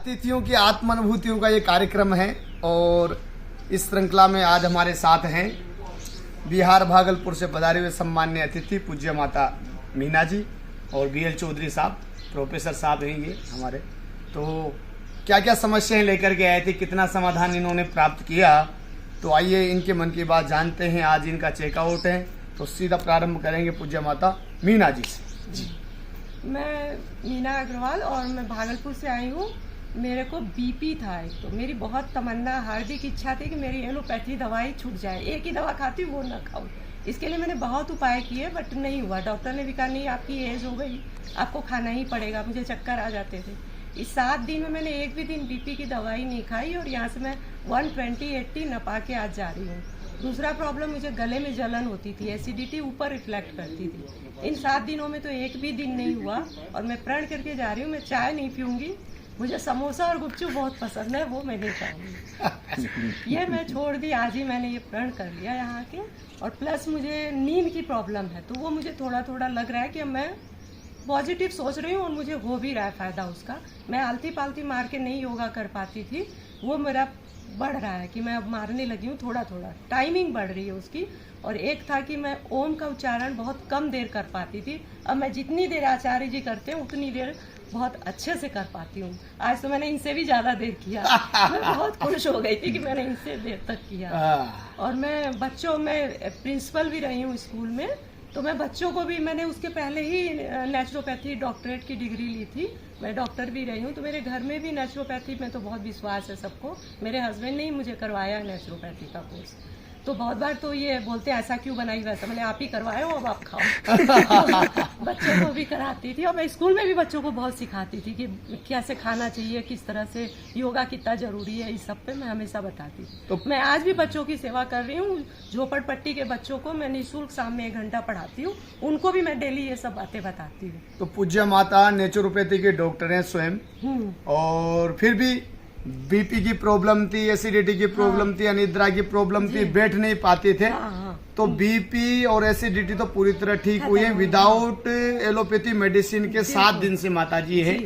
अतिथियों की आत्म अनुभूतियों का ये कार्यक्रम है और इस श्रृंखला में आज हमारे साथ हैं बिहार भागलपुर से पधारे हुए सम्मान्य अतिथि पूज्य माता मीना जी और BL चौधरी साहब, प्रोफेसर साहब हैं ये हमारे। तो क्या क्या समस्याएं लेकर के आए थे, कितना समाधान इन्होंने प्राप्त किया, तो आइए इनके मन की बात जानते हैं। आज इनका चेकआउट है तो सीधा प्रारंभ करेंगे पूज्य माता मीना जी से। जी, मैं मीना अग्रवाल और मैं भागलपुर से आई हूँ। मेरे को BP था एक, तो मेरी बहुत तमन्ना हार्दिक इच्छा थी कि मेरी एलोपैथी दवाई छूट जाए। एक ही दवा खाती हूँ वो ना खाऊं। इसके लिए मैंने बहुत उपाय किए बट नहीं हुआ। डॉक्टर ने भी कहा नहीं आपकी एज हो गई, आपको खाना ही पड़ेगा। मुझे चक्कर आ जाते थे। इस 7 दिन में मैंने एक भी दिन BP की दवाई नहीं खाई और यहाँ से मैं 120/80 नपा के आज जा रही हूँ। दूसरा प्रॉब्लम, मुझे गले में जलन होती थी, एसिडिटी ऊपर रिफ्लेक्ट करती थी। इन 7 दिनों में तो एक भी दिन नहीं हुआ और मैं प्रण करके जा रही हूँ मैं चाय नहीं पीऊँगी। मुझे समोसा और गुपचुप बहुत पसंद है, वो मैं नहीं खाऊंगी। ये मैं छोड़ दी, आज ही मैंने ये प्रण कर लिया यहाँ के। और प्लस मुझे नींद की प्रॉब्लम है तो वो मुझे थोड़ा थोड़ा लग रहा है कि मैं पॉजिटिव सोच रही हूँ और मुझे हो भी रहा है फ़ायदा उसका। मैं आलती पालती मार के नहीं योगा कर पाती थी, वो मेरा बढ़ रहा है कि मैं अब मारने लगी हूँ थोड़ा थोड़ा, टाइमिंग बढ़ रही है उसकी। और एक था कि मैं ओम का उच्चारण बहुत कम देर कर पाती थी, अब मैं जितनी देर आचार्य जी करते हैं उतनी देर बहुत अच्छे से कर पाती हूँ। आज तो मैंने इनसे भी ज़्यादा देर किया। मैं बहुत खुश हो गई थी कि मैंने इनसे देर तक किया। और मैं बच्चों में प्रिंसिपल भी रही हूँ स्कूल में, तो मैं बच्चों को भी, मैंने उसके पहले ही नेचुरोपैथी डॉक्टरेट की डिग्री ली थी, मैं डॉक्टर भी रही हूँ। तो मेरे घर में भी नेचुरोपैथी में तो बहुत विश्वास है सबको। मेरे हस्बैंड ने ही मुझे करवाया है नेचुरोपैथी का कोर्स। तो बहुत बार तो ये बोलते हैं ऐसा क्यों बनाई वैसा, मैंने आप ही करवाए हो अब आप खाओ। बच्चों को भी कराती थी और मैं स्कूल में भी बच्चों को बहुत सिखाती थी कि कैसे खाना चाहिए, किस तरह से योगा कितना जरूरी है, इस सब पे मैं हमेशा बताती थी। तो मैं आज भी बच्चों की सेवा कर रही हूँ। झोपड़पट्टी के बच्चों को मैं निःशुल्क शाम में 1 घंटा पढ़ाती हूँ, उनको भी मैं डेली ये सब बातें बताती हूँ। तो पूज्य माता नेचुरोपैथी के डॉक्टर हैं स्वयं, और फिर भी BP की प्रॉब्लम थी, एसिडिटी की प्रॉब्लम थी, अनिद्रा की प्रॉब्लम थी, बैठ नहीं पाते थे। तो BP और एसिडिटी तो पूरी तरह ठीक हुई है विदाउट एलोपैथी मेडिसिन के 7 दिन से माता जी है।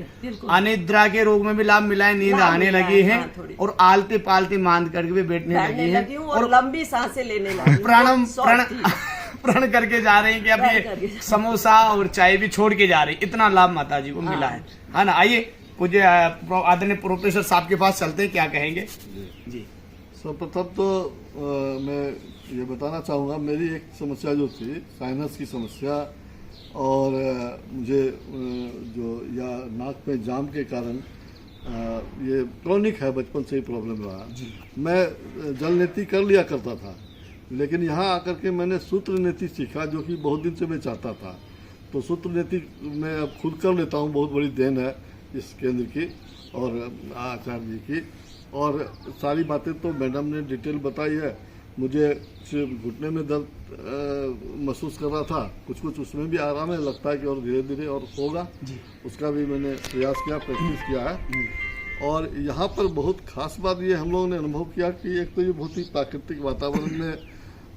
अनिद्रा के रोग में भी लाभ मिला है, नींद आने लगी है और आलती पालती मांद करके भी बैठने लगी है और लंबी सांसें लेने लगी। प्रण करके जा रहे हैं कि अब ये समोसा और चाय भी छोड़ के जा रही, इतना लाभ माता जी को मिला है ना। आइए मुझे आदरणीय प्रोफेसर साहब के पास चलते हैं, क्या कहेंगे जी। सर्वप्रथम तो मैं ये बताना चाहूँगा, मेरी एक समस्या जो थी साइनस की समस्या, और मुझे जो या नाक में जाम के कारण ये क्रॉनिक है, बचपन से ही प्रॉब्लम रहा। मैं जल नीति कर लिया करता था, लेकिन यहाँ आकर के मैंने सूत्र नीति सीखा जो कि बहुत दिन से मैं चाहता था। तो सूत्र नीति मैं अब खुद कर लेता हूँ, बहुत बड़ी देन है इस केंद्र की और आचार्य जी की। और सारी बातें तो मैडम ने डिटेल बताई है। मुझे सिर्फ घुटने में दर्द महसूस कर रहा था, कुछ उसमें भी आराम है, लगता है कि और धीरे धीरे और होगा जी। उसका भी मैंने प्रयास किया, प्रैक्टिस किया है। और यहाँ पर बहुत खास बात ये हम लोगों ने अनुभव किया कि एक तो ये बहुत ही प्राकृतिक वातावरण में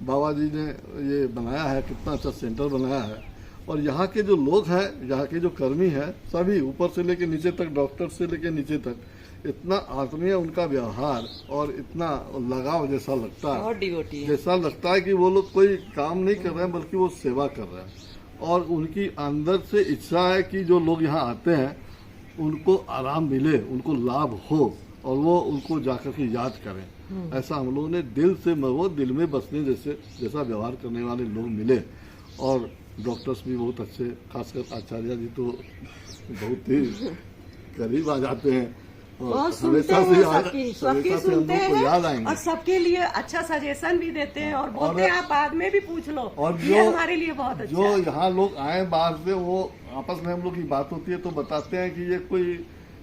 बाबा जी ने ये बनाया है, कितना अच्छा सेंटर बनाया है। और यहाँ के जो लोग हैं, यहाँ के जो कर्मी हैं, सभी ऊपर से लेकर नीचे तक, डॉक्टर से लेकर नीचे तक, इतना आत्मीय उनका व्यवहार और इतना लगाव जैसा लगता है, जैसा लगता है कि वो लोग कोई काम नहीं कर रहे हैं बल्कि वो सेवा कर रहे हैं। और उनकी अंदर से इच्छा है कि जो लोग यहाँ आते हैं उनको आराम मिले, उनको लाभ हो और वो उनको जाकर के याद करें। ऐसा हम लोगों ने दिल से, वो दिल में बसने जैसा व्यवहार करने वाले लोग मिले। और डॉक्टर्स भी बहुत अच्छे, खासकर आचार्य जी तो बहुत ही करीब आ जाते हैं और हमेशा से सबकी सुनते हैं याद आएंगे और सबके लिए अच्छा सजेशन भी देते हैं और बोलते हैं आप बाद में भी पूछ लो। और ये हमारे लिए बहुत अच्छा जो यहाँ लोग आए बाहर से, वो आपस में हम लोग की बात होती है तो बताते हैं कि ये कोई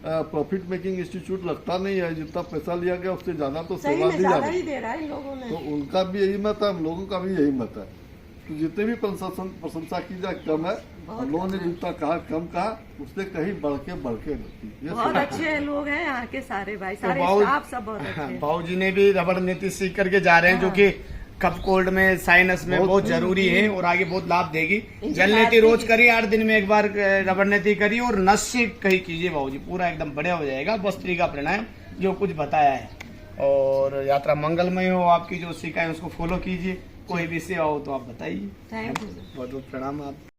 प्रॉफिट मेकिंग इंस्टीट्यूट लगता नहीं है, जितना पैसा लिया गया उससे ज्यादा तो सेवा दी जा रही है। तो उनका भी यही मत है, हम लोगों का भी यही मत है। तो जितने भी प्रशंसा की जाए कम है, हम लोगों ने जितना कहा कम कहा, उससे कहीं बढ़ के बहुत अच्छे लोग हैं यहाँ के सारे भाई, सारे स्टाफ सब बहुत अच्छे हैं। भाऊ जी ने भी रबड़ नीति सीख करके जा रहे हैं, जो कि कफ कोल्ड में, साइनस में बहुत जरूरी है और आगे बहुत लाभ देगी। जलनेती रोज करिए, 8 दिन में एक बार रबड़नेती करिए और नस से कहीं कीजिए बाबूजी, पूरा एकदम बढ़िया हो जाएगा। भस्त्री का प्राणायाम जो कुछ बताया है, और यात्रा मंगलमय हो, आपकी जो सिखाए उसको फॉलो कीजिए। कोई भी सेवा हो तो आप बताइए। Thank you. बहुत बहुत प्रणाम आप।